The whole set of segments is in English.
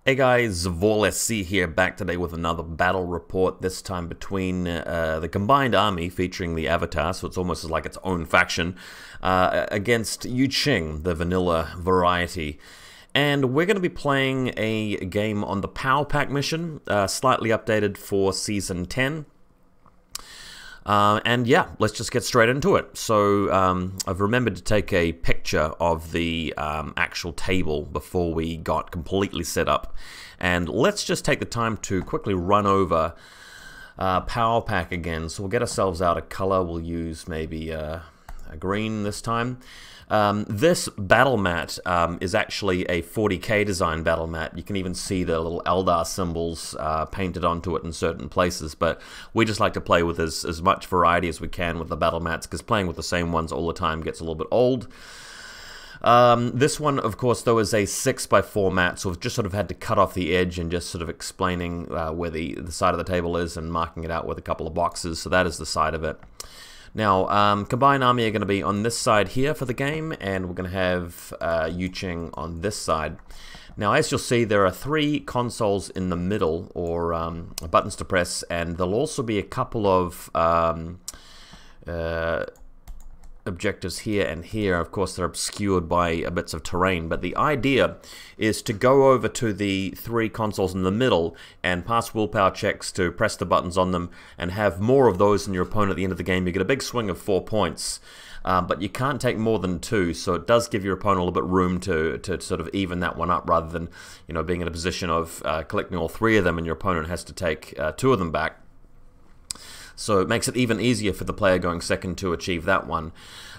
Hey guys, VaulSC here, back today with another battle report, this time between the combined army featuring the Avatar, so it's almost like its own faction, against YuJing, the vanilla variety. And we're going to be playing a game on the Powerpack mission, slightly updated for Season 10. And yeah, let's just get straight into it. So I've remembered to take a picture of the actual table before we got completely set up. And let's just take the time to quickly run over Powerpack again. So we'll get ourselves out a color. We'll use maybe a green this time. This battle mat is actually a 40k design battle mat. You can even see the little Eldar symbols painted onto it in certain places, but we just like to play with as much variety as we can with the battle mats, because playing with the same ones all the time gets a little bit old. This one, of course, though, is a 6x4 mat, so we've just sort of had to cut off the edge and just sort of explaining where the side of the table is and marking it out with a couple of boxes, so that is the side of it. Now, Combined Army are going to be on this side here for the game, and we're going to have YuJing on this side. Now, as you'll see, there are 3 consoles in the middle, or buttons to press, and there'll also be a couple of objectives here and here. Of course, they're obscured by bits of terrain, but the idea is to go over to the 3 consoles in the middle and pass willpower checks to press the buttons on them and have more of those than your opponent at the end of the game. You get a big swing of 4 points, but you can't take more than 2, so it does give your opponent a little bit room to sort of even that one up, rather than, you know, being in a position of collecting all 3 of them and your opponent has to take 2 of them back. So it makes it even easier for the player going second to achieve that one.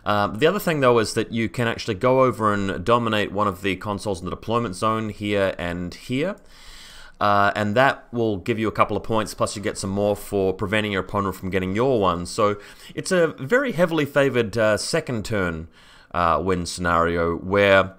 The other thing, though, is that you can actually go over and dominate one of the consoles in the deployment zone here and here. And that will give you a couple of points, plus you get some more for preventing your opponent from getting your one. So it's a very heavily favored second turn win scenario, where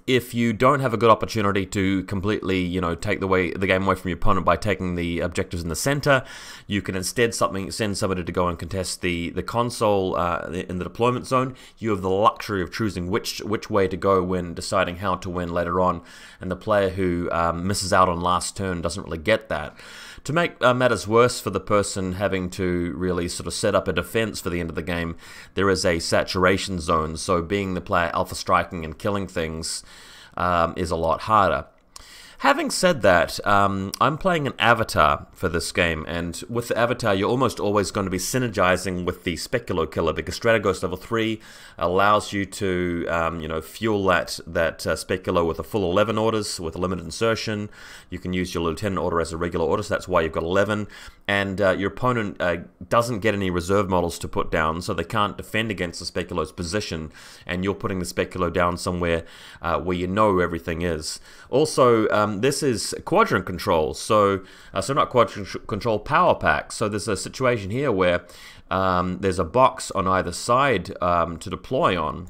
if you don't have a good opportunity to completely, you know, take the game away from your opponent by taking the objectives in the center, you can instead send somebody to go and contest the console in the deployment zone. You have the luxury of choosing which way to go when deciding how to win later on, and the player who misses out on last turn doesn't really get that. To make matters worse for the person having to really sort of set up a defense for the end of the game, there is a saturation zone, so being the player alpha striking and killing things is a lot harder. Having said that, I'm playing an Avatar for this game, and with the Avatar you're almost always going to be synergizing with the Speculo Killer, because Strategos level 3 allows you to you know, fuel that Speculo with a full 11 orders with a limited insertion. You can use your Lieutenant order as a regular order, so that's why you've got 11, and your opponent doesn't get any reserve models to put down, so they can't defend against the Speculo's position, and you're putting the Speculo down somewhere where you know everything is. Also, this is quadrant control, so not quadrant control, Powerpack. So there's a situation here where there's a box on either side to deploy on,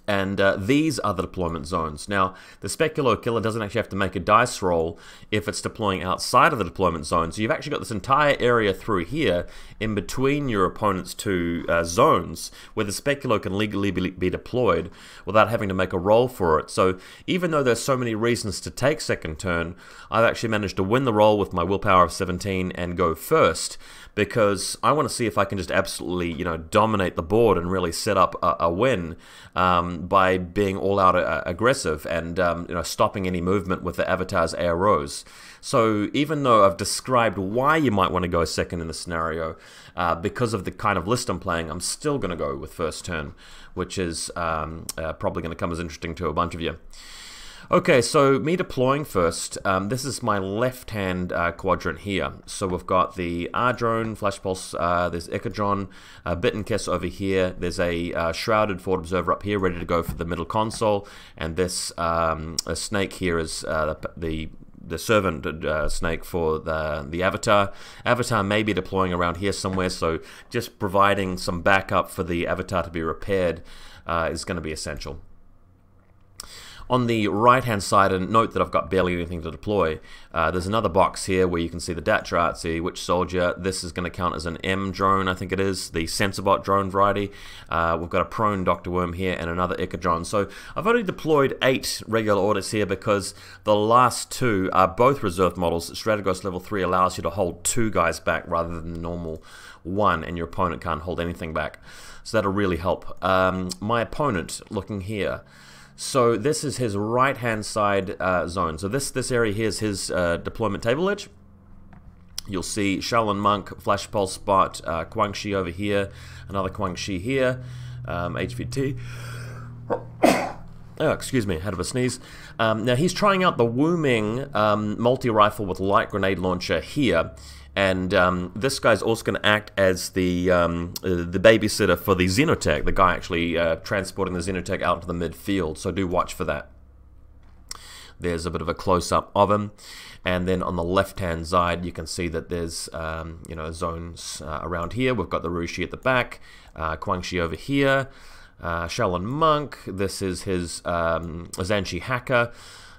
and these are the deployment zones. Now, the Speculo Killer doesn't actually have to make a dice roll if it's deploying outside of the deployment zone, so you've actually got this entire area through here in between your opponent's 2 zones where the Speculo can legally be deployed without having to make a roll for it. So even though there's so many reasons to take second turn, I've actually managed to win the roll with my willpower of 17 and go first, because I want to see if I can just absolutely, you know, dominate the board and really set up a win by being all out aggressive and you know, stopping any movement with the Avatar's AROs. So even though I've described why you might want to go second in the scenario, because of the kind of list I'm playing, I'm still going to go with first turn, which is probably going to come as interesting to a bunch of you. Okay, so me deploying first, this is my left-hand quadrant here. So we've got the R-Drone, Flash Pulse, there's Echadron, Bit&Kiss over here, there's a Shrouded Forward Observer up here ready to go for the middle console, and this a snake here is the servant snake for the Avatar. Avatar may be deploying around here somewhere, so just providing some backup for the Avatar to be repaired is going to be essential. On the right-hand side, and note that I've got barely anything to deploy, there's another box here where you can see the Datrartsi, which soldier. This is going to count as an M drone, I think it is, the SensorBot drone variety. We've got a prone Dr. Worm here and another Ica drone. So I've only deployed 8 regular orders here because the last 2 are both reserve models. Strategos level 3 allows you to hold 2 guys back rather than the normal 1, and your opponent can't hold anything back. So that'll really help. My opponent, looking here, so this is his right-hand side zone. So this area here is his deployment table edge. You'll see Shaolin Monk, Flash Pulse Spot, Guangxi over here, another Guangxi here, HVT. Oh, excuse me, had of a sneeze. Now he's trying out the Wu-Ming multi-rifle with light grenade launcher here. And this guy's also going to act as the babysitter for the Xenotech, the guy actually transporting the Xenotech out to the midfield, so do watch for that. There's a bit of a close-up of him, and then on the left-hand side you can see that there's you know, zones around here. We've got the Rushi at the back, Guangxi over here, Shaolin Monk, this is his Zhanshi Hacker.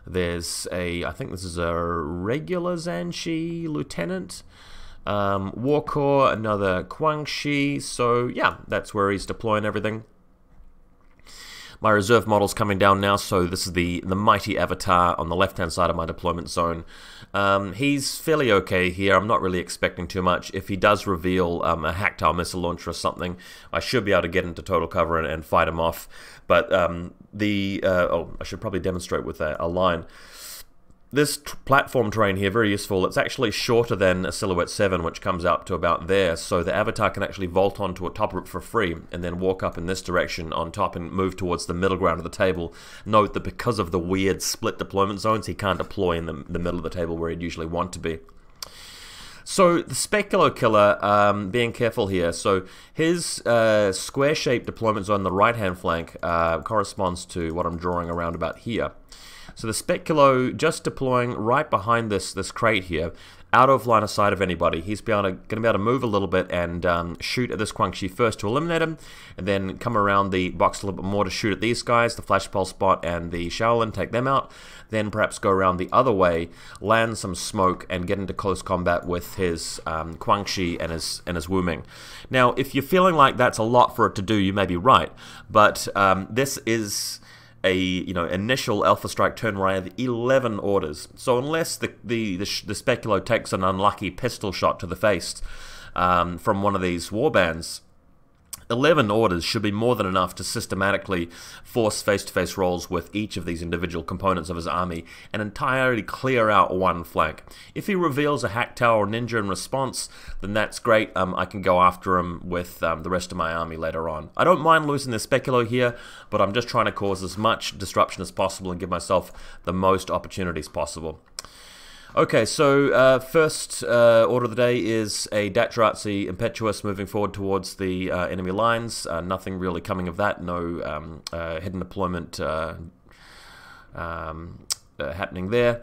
There's I think this is a regular Zhanshi Lieutenant. Warcore, another Guangxi. So yeah, that's where he's deploying everything. My reserve model's coming down now, so this is the mighty Avatar on the left-hand side of my deployment zone. He's fairly okay here. I'm not really expecting too much. If he does reveal a Hacktail missile launcher or something, I should be able to get into total cover and fight him off. But oh, I should probably demonstrate with a line. This platform terrain here, very useful. It's actually shorter than a Silhouette 7, which comes up to about there, so the Avatar can actually vault onto a top of it for free, and then walk up in this direction on top and move towards the middle ground of the table. Note that because of the weird split deployment zones, he can't deploy in the middle of the table where he'd usually want to be. So the Speculo Killer, being careful here, so his square-shaped deployment zone on the right-hand flank corresponds to what I'm drawing around about here. So the Speculo just deploying right behind this crate here, out of line of sight of anybody. He's going to be able to move a little bit and shoot at this Guangxi first to eliminate him, and then come around the box a little bit more to shoot at these guys, the Flash Pulse Spot and the Shaolin, take them out. Then perhaps go around the other way, land some smoke, and get into close combat with his Guangxi and his Wu-Ming. Now, if you're feeling like that's a lot for it to do, you may be right, but this is a initial Alpha Strike turn where I have 11 orders. So unless the Speculo takes an unlucky pistol shot to the face from one of these warbands, 11 orders should be more than enough to systematically force face-to-face rolls with each of these individual components of his army and entirely clear out one flank. If he reveals a Hacktail or Ninja in response, then that's great. I can go after him with the rest of my army later on. I don't mind losing the Speculo here, but I'm just trying to cause as much disruption as possible and give myself the most opportunities possible. Okay, so first order of the day is a Datrartsi Impetuous moving forward towards the enemy lines. Nothing really coming of that. No hidden deployment happening there.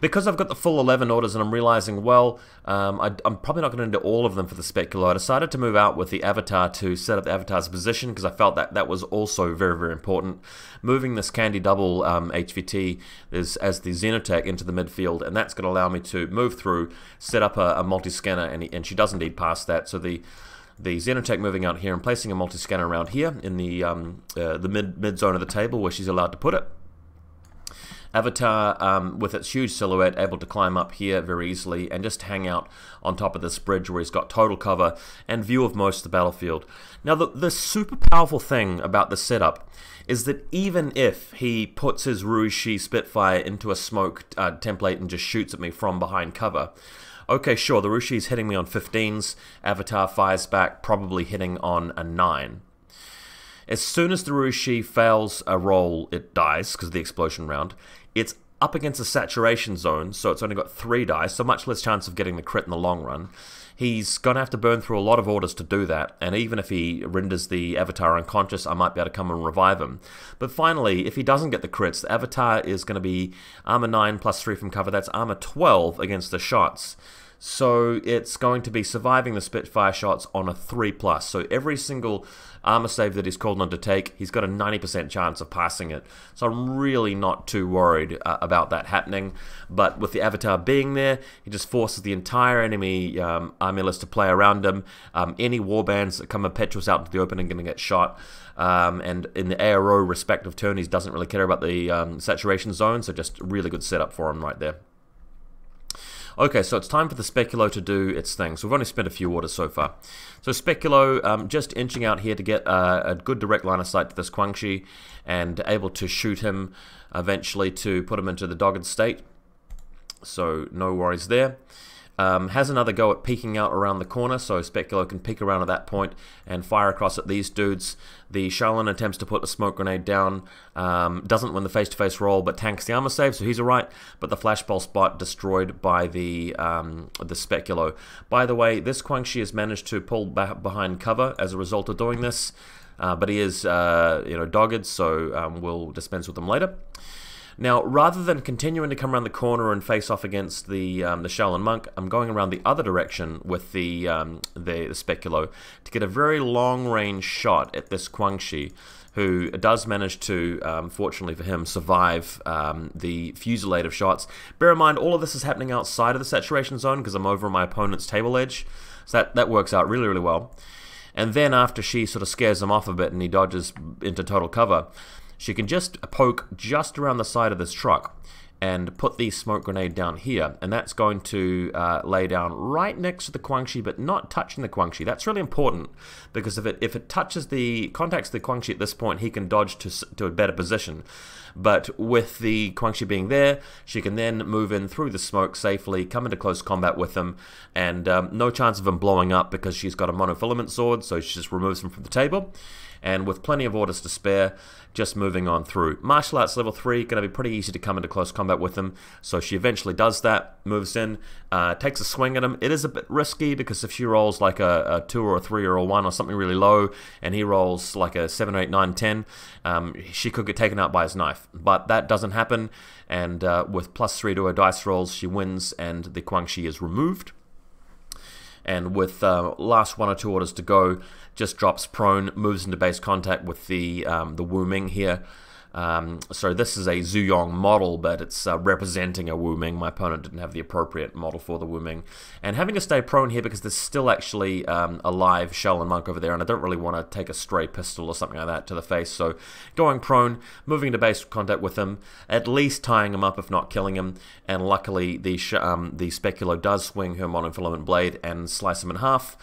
Because I've got the full 11 orders and I'm realizing, well, I'm probably not going to do all of them for the Speculo. I decided to move out with the Avatar to set up the Avatar's position because I felt that was also very, very important. Moving this Candy Double HVT as the Xenotech into the midfield, and that's going to allow me to move through, set up a multi-scanner, and she does indeed pass that. So the Xenotech moving out here and placing a multi-scanner around here in the mid zone of the table where she's allowed to put it. Avatar, with its huge silhouette, able to climb up here very easily and just hang out on top of this bridge where he's got total cover and view of most of the battlefield. Now, the super powerful thing about this setup is that even if he puts his Rushi Spitfire into a smoke template and just shoots at me from behind cover, okay, sure, the Rushi's hitting me on 15s, Avatar fires back, probably hitting on a 9. As soon as the Rushi fails a roll, it dies because of the explosion round. It's up against a saturation zone, so it's only got 3 dice, so much less chance of getting the crit in the long run. He's going to have to burn through a lot of orders to do that, and even if he renders the Avatar unconscious, I might be able to come and revive him. But finally, if he doesn't get the crits, the Avatar is going to be armor 9 plus 3 from cover. That's armor 12 against the shots. So it's going to be surviving the Spitfire shots on a 3+. So every single armor save that he's called on to take, he's got a 90% chance of passing it. So I'm really not too worried about that happening. But with the Avatar being there, he just forces the entire enemy army list to play around him. Any warbands that come impetuous out into the open are going to get shot. And in the ARO respective turn, he doesn't really care about the saturation zone, so just a really good setup for him right there. Okay, so it's time for the Speculo to do its thing. So we've only spent a few orders so far. So Speculo just inching out here to get a good direct line of sight to this Quan Chi and able to shoot him eventually to put him into the dogged state. So no worries there. Has another go at peeking out around the corner, so Speculo can peek around at that point and fire across at these dudes. The Shaolin attempts to put a smoke grenade down, doesn't win the face-to-face roll, but tanks the armor save, so he's alright, but the flashball spot destroyed by the Speculo. By the way, this Quan Chi has managed to pull back behind cover as a result of doing this, but he is dogged, so we'll dispense with him later. Now, rather than continuing to come around the corner and face off against the Shaolin Monk, I'm going around the other direction with the Speculo to get a very long-range shot at this Quan Chi, who does manage to, fortunately for him, survive the fusillade of shots. Bear in mind, all of this is happening outside of the saturation zone because I'm over on my opponent's table edge, so that works out really, really well. And then after she sort of scares him off a bit and he dodges into total cover, she can just poke just around the side of this truck and put the smoke grenade down here, and that's going to lay down right next to the Quan Chi, but not touching the Quan Chi. That's really important because if it contacts the Quan Chi at this point, he can dodge to a better position. But with the Quan Chi being there, she can then move in through the smoke safely, come into close combat with him, and no chance of him blowing up because she's got a monofilament sword, so she just removes him from the table. And with plenty of orders to spare, just moving on through. Martial Arts level 3, going to be pretty easy to come into close combat with him, so she eventually does that, moves in, takes a swing at him. It is a bit risky because if she rolls like a 2 or a 3 or a 1 or something really low, and he rolls like a 7, 8, 9, 10, she could get taken out by his knife. But that doesn't happen, and with +3 to her dice rolls, she wins, and the Quan Chi is removed. And with last 1 or 2 orders to go, just drops prone, moves into base contact with the Wu Ming here. So this is a Zuyong model, but it's representing a Wu Ming. My opponent didn't have the appropriate model for the Wu Ming. And having to stay prone here because there's still actually a live Shaolin Monk over there, and I don't really want to take a stray pistol or something like that to the face. So going prone, moving into base contact with him, at least tying him up if not killing him. And luckily the Speculo does swing her monofilament blade and slice him in half.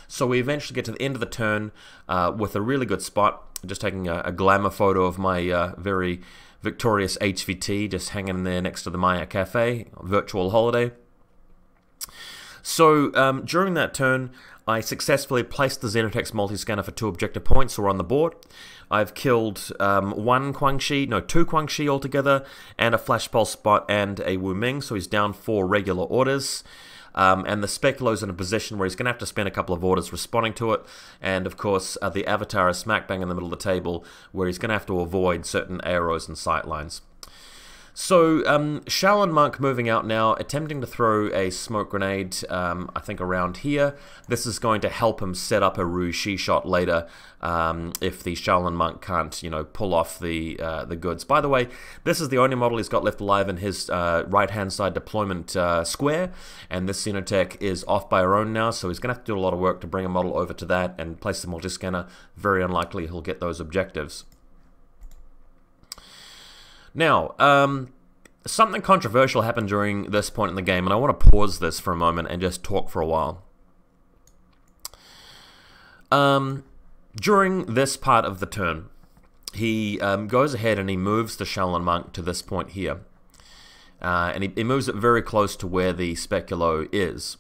So we eventually get to the end of the turn with a really good spot. Just taking a glamour photo of my very victorious HVT, just hanging there next to the Maya Cafe, virtual holiday. So during that turn, I successfully placed the Xenotex multi-scanner for 2 objective points, so we're on the board. I've killed 2 Quan Chi altogether, and a Flash Pulse spot and a Wu Ming, so he's down 4 regular orders. And the Speculo's in a position where he's going to have to spend a couple of orders responding to it, and of course the Avatar is smack bang in the middle of the table where he's going to have to avoid certain arrows and sightlines. So Shaolin Monk moving out now, attempting to throw a smoke grenade, I think around here. This is going to help him set up a Ru Shi shot later if the Shaolin Monk can't, pull off the goods. By the way, this is the only model he's got left alive in his right-hand side deployment square, and this Xenotech is off by her own now, so he's going to have to do a lot of work to bring a model over to that and place the multi-scanner. Very unlikely he'll get those objectives. Now, something controversial happened during this point in the game, and I want to pause this for a moment and just talk for a while. During this part of the turn, he goes ahead and he moves the Shaolin Monk to this point here. And he moves it very close to where the Speculo is.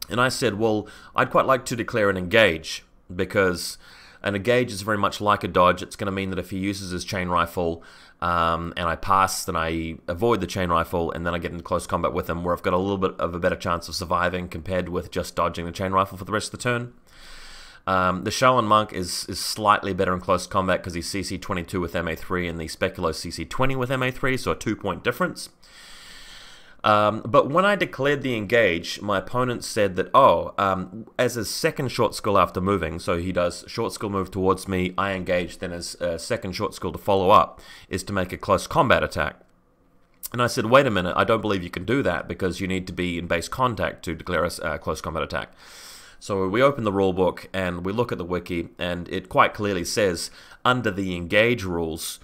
And I said, well, I'd quite like to declare an engage, because an engage is very much like a dodge. It's going to mean that if he uses his chain rifle and I pass, then I avoid the chain rifle, and then I get into close combat with him, where I've got a little bit of a better chance of surviving compared with just dodging the chain rifle for the rest of the turn. The Shaolin Monk is slightly better in close combat because he's CC 22 with MA3 and the Speculo CC 20 with MA3, so a 2-point difference. But when I declared the engage, my opponent said that, as his second short skill after moving, so he does short skill move towards me, I engage, then his second short skill to follow up is to make a close combat attack. And I said, wait a minute, I don't believe you can do that because you need to be in base contact to declare a close combat attack. So we open the rulebook and we look at the wiki, and it quite clearly says, under the engage rules,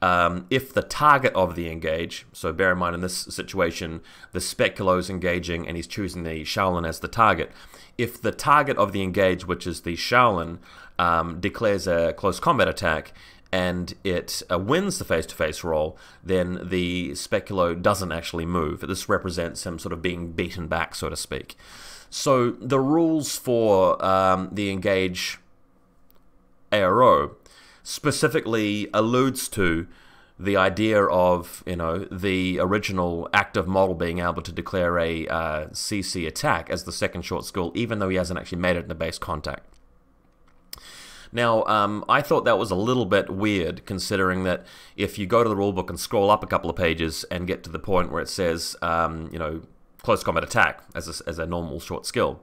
if the target of the engage, so bear in mind in this situation, the Speculo's engaging and he's choosing the Shaolin as the target. If the target of the engage, which is the Shaolin, declares a close combat attack and it wins the face-to-face roll, then the Speculo doesn't actually move. This represents him sort of being beaten back, so to speak. So the rules for the engage ARO specifically alludes to the idea of, the original active model being able to declare a CC attack as the second short skill, even though he hasn't actually made it into base contact. Now, I thought that was a little bit weird, considering that if you go to the rulebook and scroll up a couple of pages and get to the point where it says, close combat attack as a normal short skill,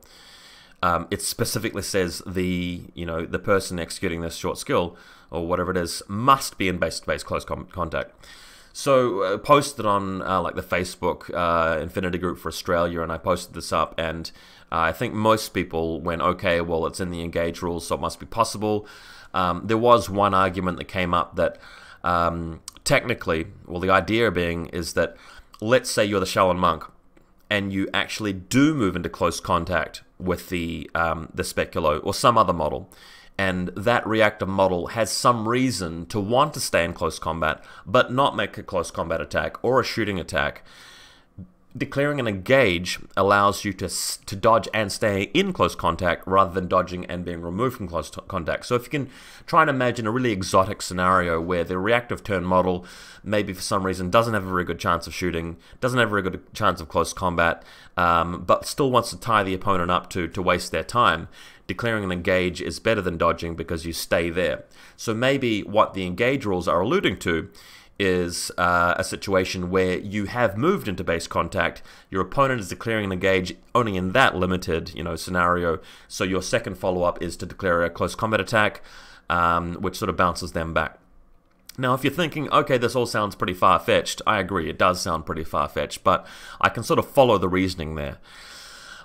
it specifically says the person executing this short skill or whatever it is must be in base-to-base close contact. So posted on like the Facebook infiNity group for Australia, and I posted this up, and I think most people went, okay, well, it's in the engage rules, so it must be possible. There was one argument that came up that technically, well, the idea being is that, let's say you're the Shaolin monk and you actually do move into close contact with the Speculo or some other model, and that reactive model has some reason to want to stay in close combat but not make a close combat attack or a shooting attack. Declaring an engage allows you to dodge and stay in close contact rather than dodging and being removed from close contact. So if you can try and imagine a really exotic scenario where the reactive turn model maybe for some reason doesn't have a very good chance of shooting, doesn't have a very good chance of close combat, but still wants to tie the opponent up to waste their time, declaring an engage is better than dodging because you stay there. So maybe what the engage rules are alluding to is a situation where you have moved into base contact, your opponent is declaring an engage only in that limited scenario, so your second follow-up is to declare a close combat attack, which sort of bounces them back. Now, if you're thinking, okay, this all sounds pretty far-fetched, I agree, it does sound pretty far-fetched, but I can sort of follow the reasoning there.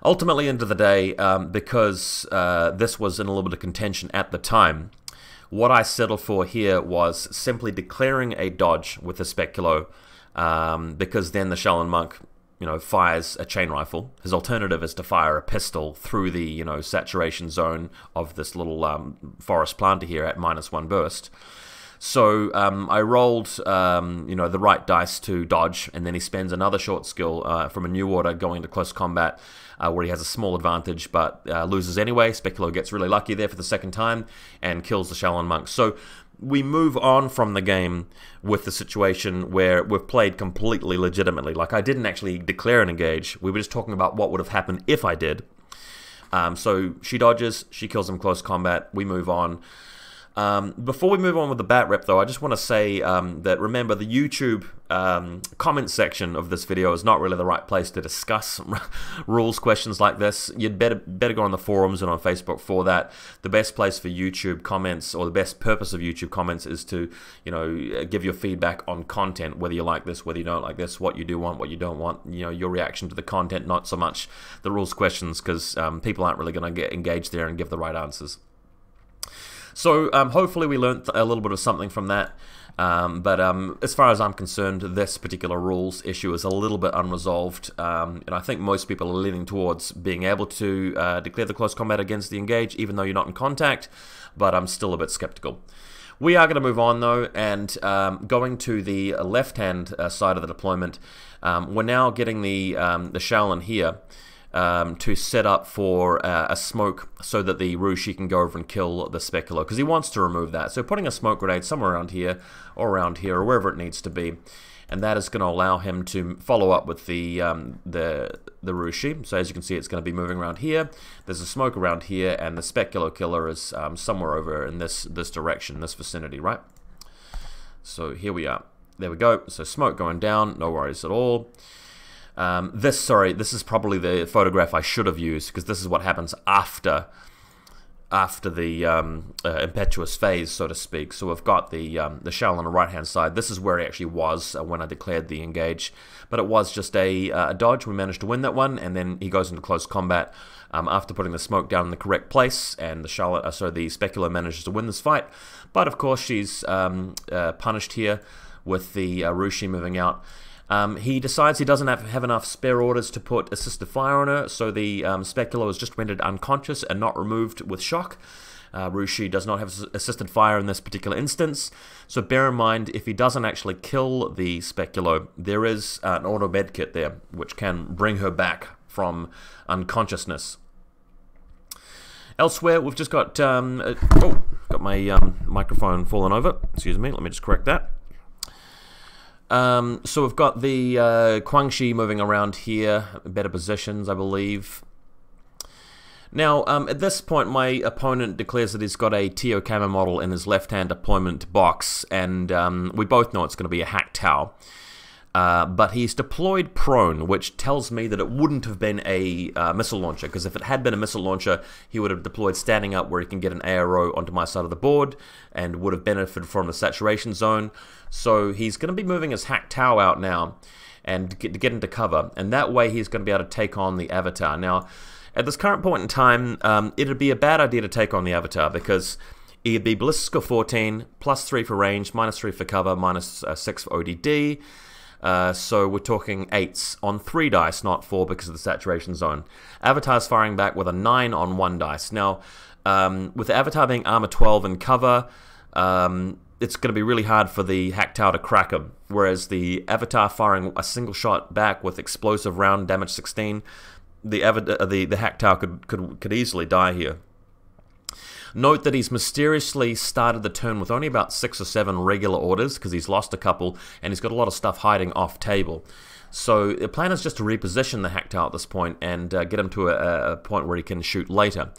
Ultimately, end of the day, because this was in a little bit of contention at the time, what I settled for here was simply declaring a dodge with the Speculo, because then the Shaolin monk, fires a chain rifle. His alternative is to fire a pistol through the, saturation zone of this little forest planter here at -1 burst. So I rolled, the right dice to dodge, and then he spends another short skill from a new order going into close combat, where he has a small advantage but loses anyway. Speculo gets really lucky there for the second time and kills the Shaolin monk. So we move on from the game with the situation where we've played completely legitimately. Like, I didn't actually declare an engage. We were just talking about what would have happened if I did. So she dodges, she kills him close combat, we move on. Before we move on with the bat rep, though, I just want to say that, remember, the YouTube comment section of this video is not really the right place to discuss rules questions like this. You'd better go on the forums and on Facebook for that. The best place for YouTube comments, or the best purpose of YouTube comments, is to, give your feedback on content, whether you like this, whether you don't like this, what you do want, what you don't want, your reaction to the content, not so much the rules questions, because people aren't really going to get engaged there and give the right answers. So hopefully we learned a little bit of something from that, but as far as I'm concerned, this particular rules issue is a little bit unresolved, and I think most people are leaning towards being able to declare the close combat against the engage, even though you're not in contact, but I'm still a bit skeptical. We are going to move on, though, and going to the left-hand side of the deployment, we're now getting the Shaolin here, to set up for a smoke so that the Rushi can go over and kill the Speculo, because he wants to remove that. So putting a smoke grenade somewhere around here or wherever it needs to be, and that is going to allow him to follow up with the Rushi. So as you can see, it's going to be moving around here. There's a smoke around here, and the Speculo killer is somewhere over in this direction, this vicinity, right? So here we are. There we go. So smoke going down, no worries at all. This is probably the photograph I should have used, because this is what happens after the impetuous phase, so to speak. So we've got the shell on the right-hand side. This is where he actually was when I declared the engage, but it was just a dodge. We managed to win that one, and then he goes into close combat after putting the smoke down in the correct place, and the specular manages to win this fight. But of course, she's punished here with the Rushi moving out. He decides he doesn't have enough spare orders to put assisted fire on her, so the specular is just rendered unconscious and not removed with shock. Rushi does not have assisted fire in this particular instance, so bear in mind, if he doesn't actually kill the specular, there is an auto med kit there, which can bring her back from unconsciousness. Elsewhere, we've just got, got my microphone fallen over. Excuse me, let me just correct that. So we've got the Guangxi moving around here, better positions, I believe. Now, at this point, my opponent declares that he's got a Tio Kama model in his left-hand deployment box, and we both know it's going to be a hack Tau. But he's deployed prone, which tells me that it wouldn't have been a missile launcher, because if it had been a missile launcher, he would have deployed standing up where he can get an ARO onto my side of the board and would have benefited from the saturation zone. So he's going to be moving his hack Tau out now and get into cover, and that way he's going to be able to take on the Avatar. Now, at this current point in time, it'd be a bad idea to take on the Avatar, because it'd be ballistic score 14, +3 for range, -3 for cover, -6 for ODD. So we're talking 8s on 3 dice, not 4 because of the saturation zone. Avatar's firing back with a 9 on 1 dice. Now, with the Avatar being armor 12 and cover, it's going to be really hard for the hack Tau to crack him. Whereas the Avatar firing a single shot back with explosive round damage 16, the hack Tau could easily die here. Note that he's mysteriously started the turn with only about 6 or 7 regular orders, because he's lost a couple, and he's got a lot of stuff hiding off table. So the plan is just to reposition the hack Tau at this point and get him to a point where he can shoot later.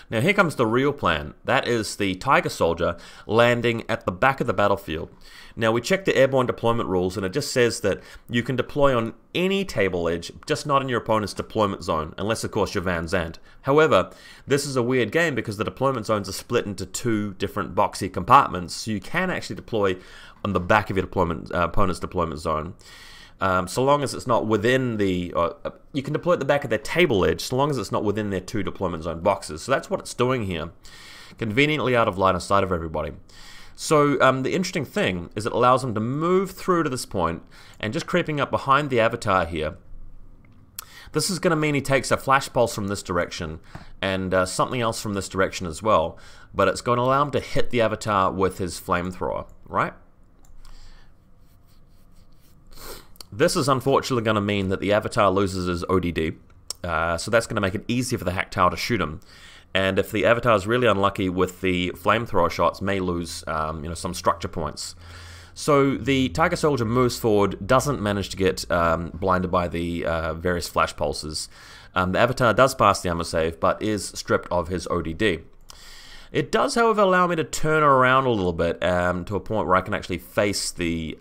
Now here comes the real plan. That is the Tiger Soldier landing at the back of the battlefield. Now we checked the airborne deployment rules, and it just says that you can deploy on any table edge, just not in your opponent's deployment zone, unless of course you're Van Zandt. However, this is a weird game because the deployment zones are split into 2 different boxy compartments, so you can actually deploy on the back of your opponent's deployment zone. So long as it's not within the, you can deploy at the back of their table edge, so long as it's not within their 2 deployment zone boxes. So that's what it's doing here, conveniently out of line of sight of everybody. So the interesting thing is it allows them to move through to this point, and just creeping up behind the Avatar here. This is going to mean he takes a flash pulse from this direction, and something else from this direction as well, but it's going to allow him to hit the Avatar with his flamethrower, right? This is unfortunately going to mean that the Avatar loses his ODD, so that's going to make it easier for the hack Tau to shoot him. And if the Avatar is really unlucky with the flamethrower shots, may lose some structure points. So the Tiger Soldier moves forward, doesn't manage to get blinded by the various flash pulses. The Avatar does pass the armor save, but is stripped of his ODD. It does, however, allow me to turn around a little bit to a point where I can actually face the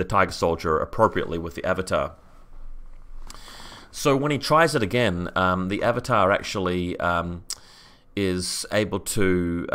Tiger Soldier appropriately with the Avatar. So when he tries it again, the Avatar actually is able to...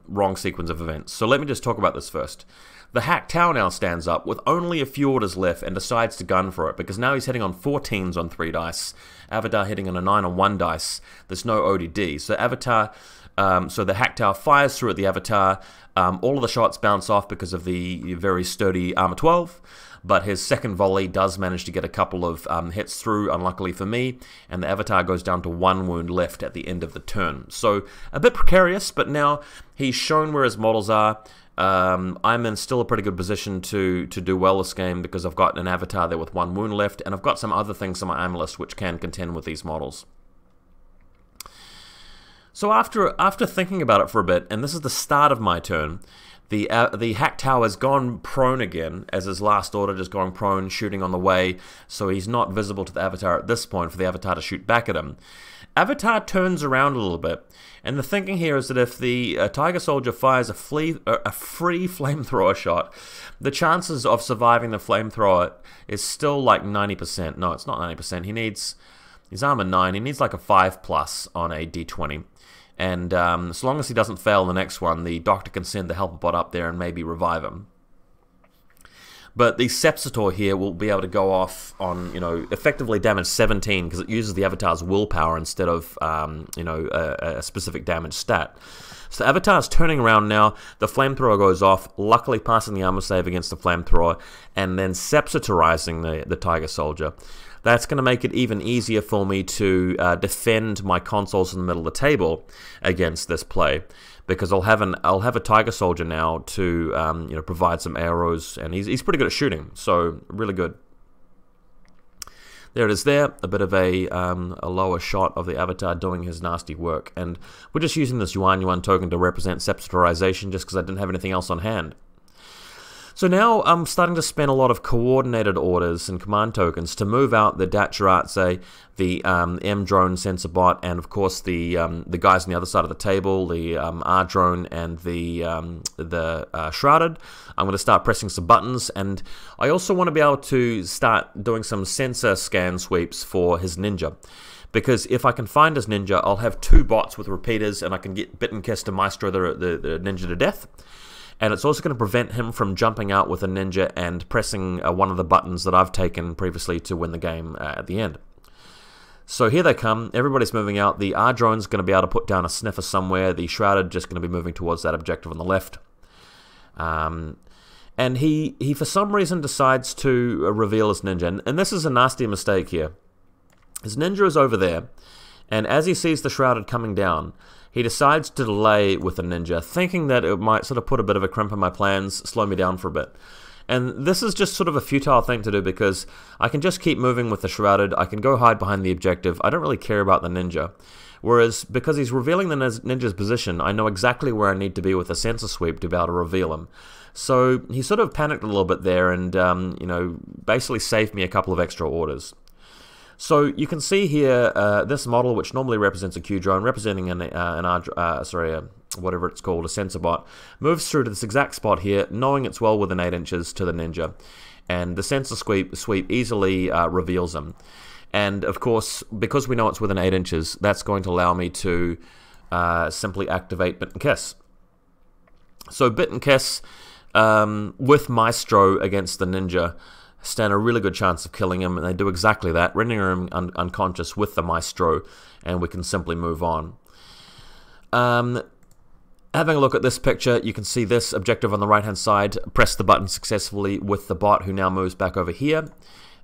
wrong sequence of events. So let me just talk about this first. The hack Tau now stands up with only a few orders left and decides to gun for it, because now he's hitting on 14s on 3 dice. Avatar hitting on a 9 on 1 dice. There's no ODD. So the hack Tau fires through at the Avatar. All of the shots bounce off because of the very sturdy armor 12. But his second volley does manage to get a couple of hits through, unluckily for me, and the Avatar goes down to 1 wound left at the end of the turn. So a bit precarious, but now he's shown where his models are. I'm in still a pretty good position to do well this game, because I've got an Avatar there with 1 wound left, and I've got some other things on my armor list which can contend with these models. So after thinking about it for a bit, and this is the start of my turn, The hack tower's gone prone again, as his last order, just going prone, shooting on the way, so he's not visible to the Avatar at this point for the Avatar to shoot back at him. Avatar turns around a little bit, and the thinking here is that if the Tiger Soldier fires a free flamethrower shot, the chances of surviving the flamethrower is still like 90%. No, it's not 90%. He needs, his armor 9, he needs like a 5+ on a d20. And so long as he doesn't fail the next one, the Doctor can send the helper bot up there and maybe revive him. But the Sepsitor here will be able to go off on, effectively damage 17 because it uses the Avatar's willpower instead of, a specific damage stat. So the Avatar's turning around now, the Flamethrower goes off, luckily passing the armor save against the Flamethrower, and then Sepsitorizing the Tiger Soldier. That's going to make it even easier for me to defend my consoles in the middle of the table against this play, because I'll have a Tiger Soldier now to provide some arrows, and he's pretty good at shooting, so really good. There it is there, a bit of a lower shot of the Avatar doing his nasty work, and we're just using this Yuan token to represent Sepsitorization just because I didn't have anything else on hand. So now I'm starting to spend a lot of coordinated orders and command tokens to move out the Dachiratse, the M-Drone sensor bot, and of course the guys on the other side of the table, the R-Drone and the Shrouded. I'm going to start pressing some buttons, and I also want to be able to start doing some sensor scan sweeps for his ninja. Because if I can find his ninja, I'll have 2 bots with repeaters, and I can get Bit and Kiss to Maestro the ninja to death. And it's also going to prevent him from jumping out with a ninja and pressing one of the buttons that I've taken previously to win the game at the end. So here they come. Everybody's moving out. The R-Drone's going to be able to put down a sniffer somewhere. The Shrouded just going to be moving towards that objective on the left. And he for some reason decides to reveal his ninja. And this is a nasty mistake here. His ninja is over there. And as he sees the Shrouded coming down, he decides to delay with the ninja, thinking that it might sort of put a bit of a crimp in my plans, slow me down for a bit. And this is just sort of a futile thing to do because I can just keep moving with the Shrouded, I can go hide behind the objective, I don't really care about the ninja. Whereas, because he's revealing the ninja's position, I know exactly where I need to be with a sensor sweep to be able to reveal him. So he sort of panicked a little bit there and, basically saved me a couple of extra orders. So you can see here this model, which normally represents a Q-drone, representing whatever it's called, a sensor bot, moves through to this exact spot here, knowing it's well within 8 inches to the ninja, and the sensor sweep easily reveals him. And of course, because we know it's within 8 inches, that's going to allow me to simply activate Bit and Kiss. So Bit and Kiss with Maestro against the ninja stand a really good chance of killing him, and they do exactly that, rendering him unconscious with the Maestro, and we can simply move on. Having a look at this picture, you can see this objective on the right hand side, press the button successfully with the bot, who now moves back over here.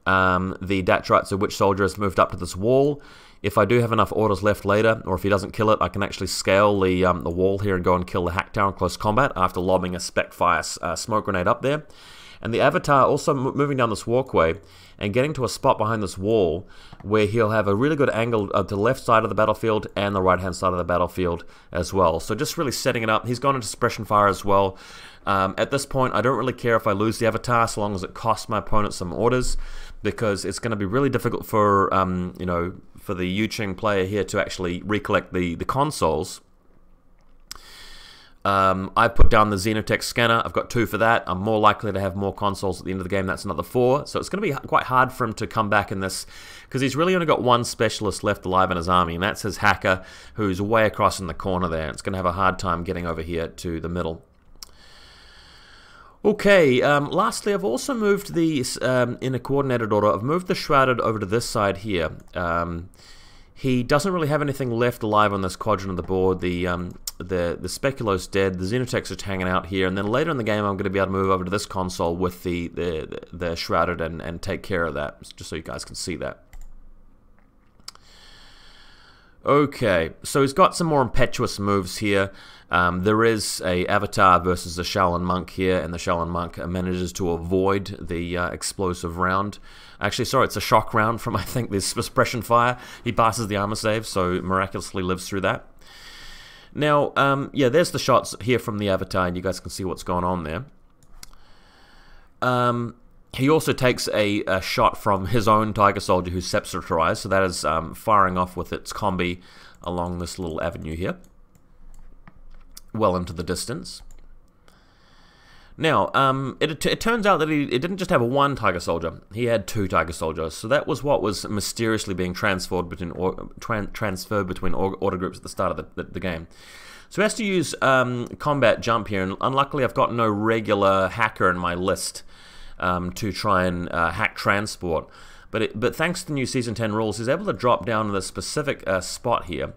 The Dachiratse Witch Soldier has moved up to this wall. If I do have enough orders left later, or if he doesn't kill it, I can actually scale the wall here and go and kill the Hack Tower in close combat after lobbing a Specfire smoke grenade up there. And the Avatar also moving down this walkway and getting to a spot behind this wall where he'll have a really good angle to the left side of the battlefield and the right hand side of the battlefield as well. So just really setting it up. He's gone into suppression fire as well. At this point, I don't really care if I lose the Avatar so long as it costs my opponent some orders, because it's going to be really difficult for for the YuJing player here to actually recollect the consoles. I put down the Xenotech scanner. I've got 2 for that. I'm more likely to have more consoles at the end of the game. That's another 4. So it's going to be quite hard for him to come back in this, because he's really only got 1 specialist left alive in his army, and that's his hacker, who's way across in the corner there. It's going to have a hard time getting over here to the middle. Okay, lastly, I've also moved these in a coordinated order. I've moved the Shrouded over to this side here. He doesn't really have anything left alive on this quadrant of the board. The Speculo's dead. The Xenotech's just hanging out here, and then later in the game, I'm going to be able to move over to this console with the Shrouded and take care of that, just so you guys can see that. Okay, so he's got some more impetuous moves here. There is a Avatar versus the Shaolin Monk here, and the Shaolin Monk manages to avoid the explosive round. Actually, sorry, it's a shock round from, I think, this suppression fire. He passes the armor save, so miraculously lives through that. Now, yeah, there's the shots here from the avatar, and you guys can see what's going on there. He also takes a shot from his own Tiger Soldier who's sepsitorized, so that is firing off with its combi along this little avenue here, well into the distance. Now, it turns out that it didn't just have one Tiger Soldier, he had two Tiger Soldiers, so that was what was mysteriously being transferred between order groups at the start of the game. So he has to use combat jump here, and unluckily I've got no regular hacker in my list to try and hack transport. But thanks to the new Season 10 rules, he's able to drop down to the specific spot here.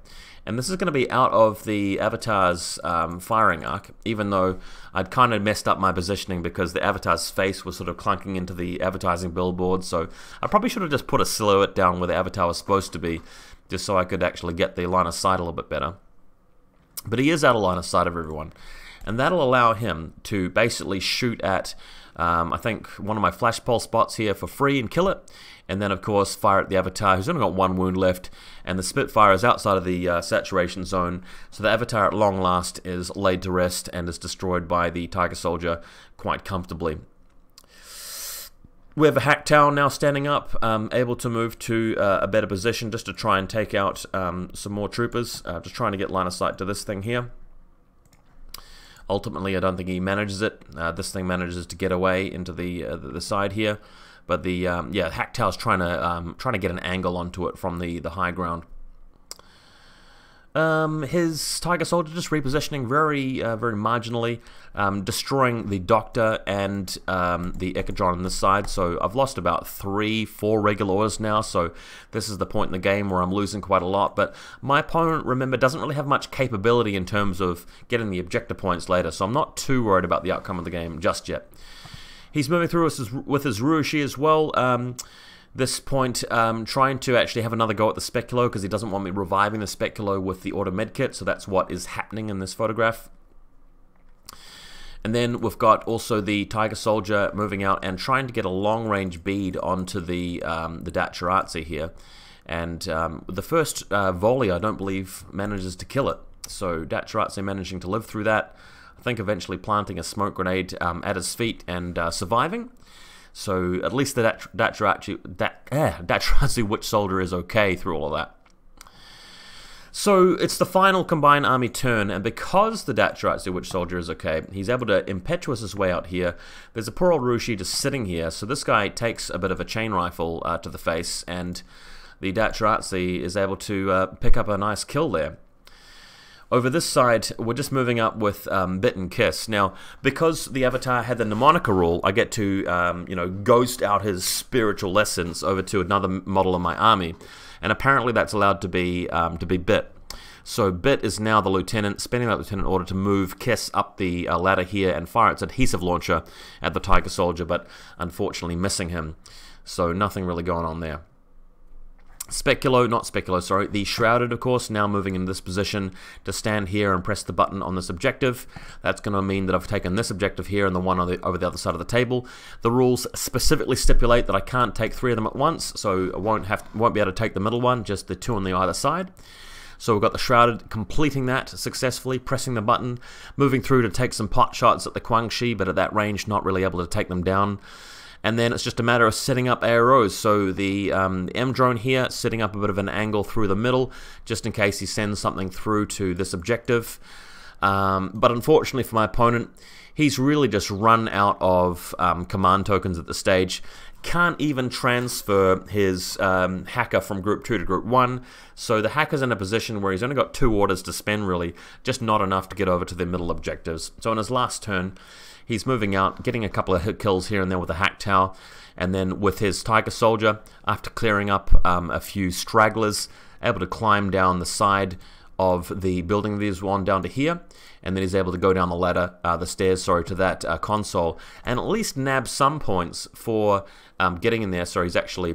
And this is going to be out of the Avatar's firing arc, even though I'd kind of messed up my positioning because the Avatar's face was sort of clunking into the advertising billboard. So I probably should have just put a silhouette down where the Avatar was supposed to be, just so I could actually get the line of sight a little bit better. But he is out of line of sight of everyone. And that'll allow him to basically shoot at, I think, one of my flash pulse spots here for free and kill it. And then, of course, fire at the Avatar, who's only got one wound left. And the Spitfire is outside of the saturation zone. So the Avatar, at long last, is laid to rest and is destroyed by the Tiger Soldier quite comfortably. We have a Hack Tower now standing up, able to move to a better position just to try and take out some more troopers. Just trying to get line of sight to this thing here. Ultimately, I don't think he manages it. This thing manages to get away into the side here. But the yeah, Hack Tower's trying to get an angle onto it from the high ground. His Tiger Soldier just repositioning very marginally, destroying the Doctor and the Echidron on this side. So I've lost about 3-4 regular orders now, so this is the point in the game where I'm losing quite a lot. But my opponent, remember, doesn't really have much capability in terms of getting the objective points later, so I'm not too worried about the outcome of the game just yet. He's moving through with his Ruishi as well. This point, trying to actually have another go at the Speculo because he doesn't want me reviving the Speculo with the auto medkit, so that's what is happening in this photograph. And then we've got also the Tiger Soldier moving out and trying to get a long-range bead onto the Dachiratsi here. And the first volley, I don't believe, manages to kill it. So Dachiratsi managing to live through that. I think eventually planting a smoke grenade at his feet and surviving. So at least the Dachiratsi Witch Soldier is okay through all of that. So it's the final combined army turn, and because the Dachiratsi Witch Soldier is okay, he's able to impetuous his way out here. There's a poor old Rushi just sitting here, so this guy takes a bit of a chain rifle to the face, and the Dachiratsi is able to pick up a nice kill there. Over this side, we're just moving up with Bit and Kiss. Now, because the Avatar had the mnemonica rule, I get to, you know, ghost out his spiritual essence over to another model in my army, and apparently that's allowed to be Bit. So Bit is now the lieutenant, spending that lieutenant order to move Kiss up the ladder here and fire its adhesive launcher at the Tiger Soldier, but unfortunately missing him. So nothing really going on there. The Shrouded, of course, now moving in this position to stand here and press the button on this objective. That's going to mean that I've taken this objective here and the one over the other side of the table. The rules specifically stipulate that I can't take 3 of them at once, so I won't be able to take the middle one, just the 2 on the either side. So we've got the Shrouded completing that successfully, pressing the button, moving through to take some pot shots at the Guangxi, but at that range not really able to take them down. And then it's just a matter of setting up AROs. So the M-Drone here, setting up a bit of an angle through the middle, just in case he sends something through to this objective. But unfortunately for my opponent, he's really just run out of command tokens at this stage. Can't even transfer his hacker from Group 2 to Group 1. So the hacker's in a position where he's only got 2 orders to spend, really, just not enough to get over to the middle objectives. So in his last turn, he's moving out, getting a couple of hit kills here and there with a Hack Tower, and then with his Tiger Soldier, after clearing up a few stragglers, able to climb down the side of the building that he's on down to here, and then he's able to go down the ladder, the stairs, sorry, to that console, and at least nab some points for getting in there. So he's actually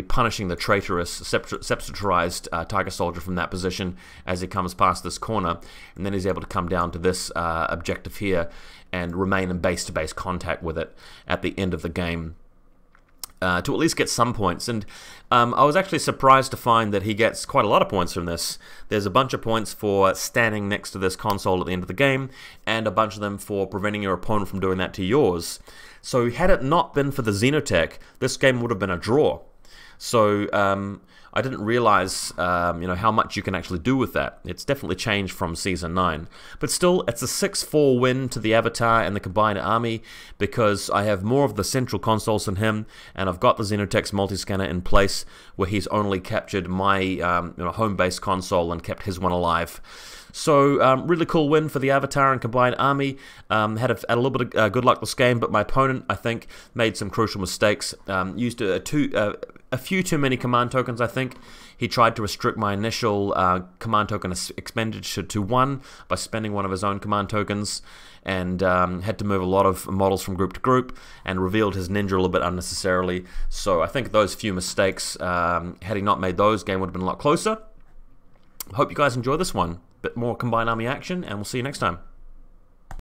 punishing the traitorous, sepsitorized Tiger Soldier from that position as he comes past this corner, and then he's able to come down to this objective here and remain in base-to-base contact with it at the end of the game. to at least get some points. And I was actually surprised to find that he gets quite a lot of points from this. There's a bunch of points for standing next to this console at the end of the game, and a bunch of them for preventing your opponent from doing that to yours. So had it not been for the Xenotech, this game would have been a draw. So I didn't realize how much you can actually do with that. It's definitely changed from Season 9. But still, it's a 6-4 win to the Avatar and the combined army, because I have more of the central consoles than him, and I've got the Xenotech's multi-scanner in place, where he's only captured my home-based console and kept his one alive. So, really cool win for the Avatar and combined army. Had a little bit of good luck this game, but my opponent, I think, made some crucial mistakes. Used a few too many command tokens, I think. He tried to restrict my initial command token expenditure to 1 by spending one of his own command tokens, and had to move a lot of models from group to group, and revealed his ninja a little bit unnecessarily. So I think those few mistakes, had he not made those, game would have been a lot closer. Hope you guys enjoy this one. Bit more combined army action, and we'll see you next time.